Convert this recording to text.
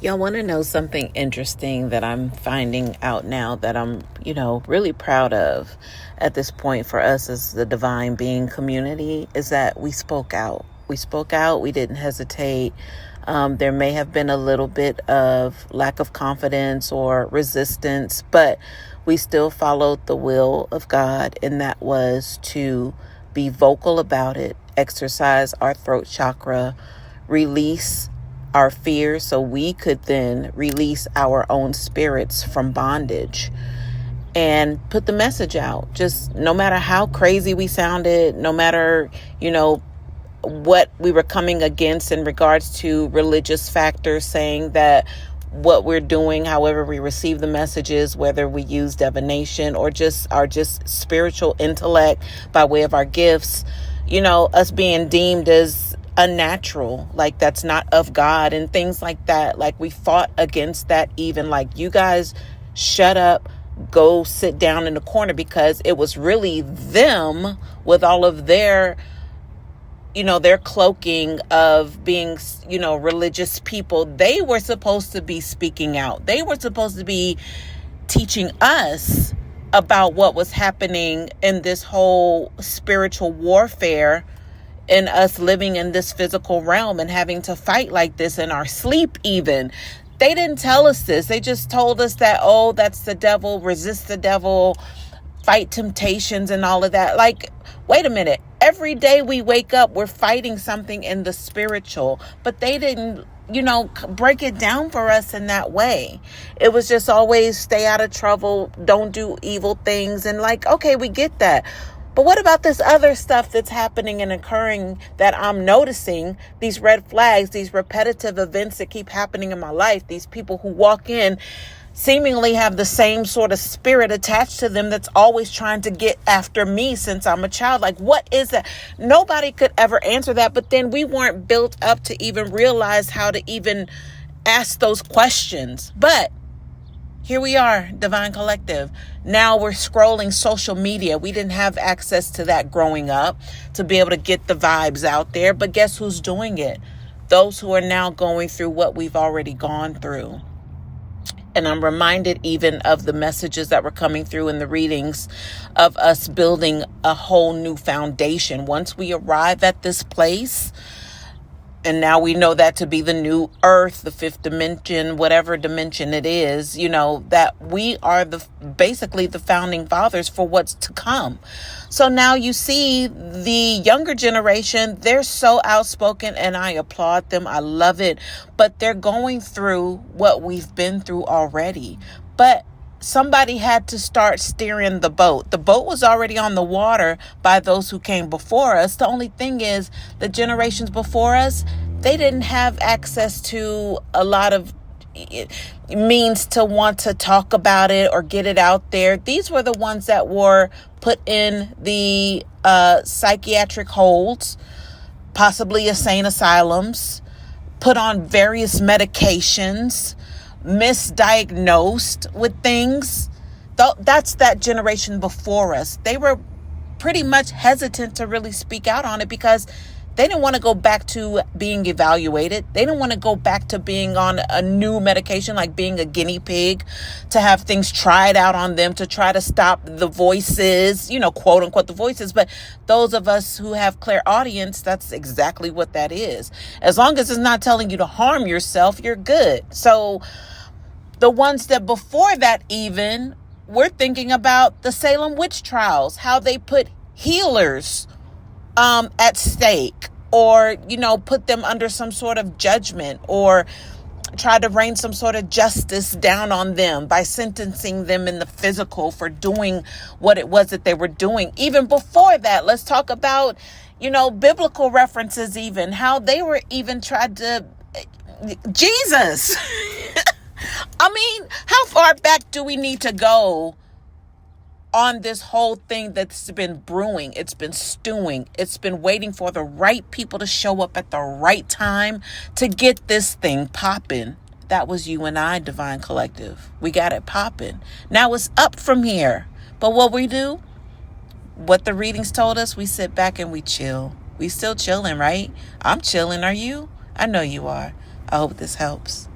Y'all want to know something interesting that I'm finding out now that I'm, really proud of at this point for us as the Divine Being community is that we spoke out. We spoke out. We didn't hesitate. There may have been a little bit of lack of confidence or resistance, but we still followed the will of God, and that was to be vocal about it, exercise our throat chakra, release our fears so we could then release our own spirits from bondage and put the message out. Just no matter how crazy we sounded, no matter, what we were coming against in regards to religious factors, saying that what we're doing, however we receive the messages, whether we use divination or just spiritual intellect by way of our gifts, us being deemed as unnatural, like that's not of God and things like that. Like we fought against that, even like, you guys shut up, go sit down in the corner, because it was really them with all of their cloaking of being, religious people. They were supposed to be speaking out. They were supposed to be teaching us about what was happening in this whole spiritual warfare and us living in this physical realm and having to fight like this in our sleep even. They didn't tell us this. They just told us that, oh, that's the devil, resist the devil, fight temptations and all of that. Like, wait a minute. Every day we wake up, we're fighting something in the spiritual, but they didn't, break it down for us in that way. It was just always stay out of trouble, don't do evil things. And like, okay, we get that. But what about this other stuff that's happening and occurring that I'm noticing, these red flags, these repetitive events that keep happening in my life, these people who walk in seemingly have the same sort of spirit attached to them that's always trying to get after me since I'm a child. Like, what is that? Nobody could ever answer that. But then we weren't built up to even realize how to even ask those questions. But here we are, Divine Collective. Now we're scrolling social media. We didn't have access to that growing up to be able to get the vibes out there. But guess who's doing it? Those who are now going through what we've already gone through. And I'm reminded even of the messages that were coming through in the readings of us building a whole new foundation. Once we arrive at this place, and now we know that to be the new earth, the fifth dimension, whatever dimension it is, that we are basically the founding fathers for what's to come. So now you see the younger generation, they're so outspoken and I applaud them. I love it. But they're going through what we've been through already. But somebody had to start steering the boat. The boat was already on the water by those who came before us. The only thing is the generations before us, they didn't have access to a lot of means to want to talk about it or get it out there. These were the ones that were put in the psychiatric holds, possibly insane asylums, put on various medications, misdiagnosed with things. That's that generation before us. They were pretty much hesitant to really speak out on it because they didn't want to go back to being evaluated. They didn't want to go back to being on a new medication, like being a guinea pig, to have things tried out on them to try to stop the voices, quote unquote, the voices. But those of us who have clairaudience, that's exactly what that is. As long as it's not telling you to harm yourself, you're good. So the ones that before that even, we're thinking about the Salem witch trials, how they put healers at stake, or, put them under some sort of judgment, or try to rain some sort of justice down on them by sentencing them in the physical for doing what it was that they were doing. Even before that, let's talk about, biblical references, even how they were even tried to, Jesus. I mean, how far back do we need to go on this whole thing that's been brewing? It's been stewing. It's been waiting for the right people to show up at the right time to get this thing popping. That was you and I, Divine Collective. We got it popping. Now it's up from here. But what we do, what the readings told us, we sit back and we chill. We still chilling, right? I'm chilling. Are you? I know you are. I hope this helps.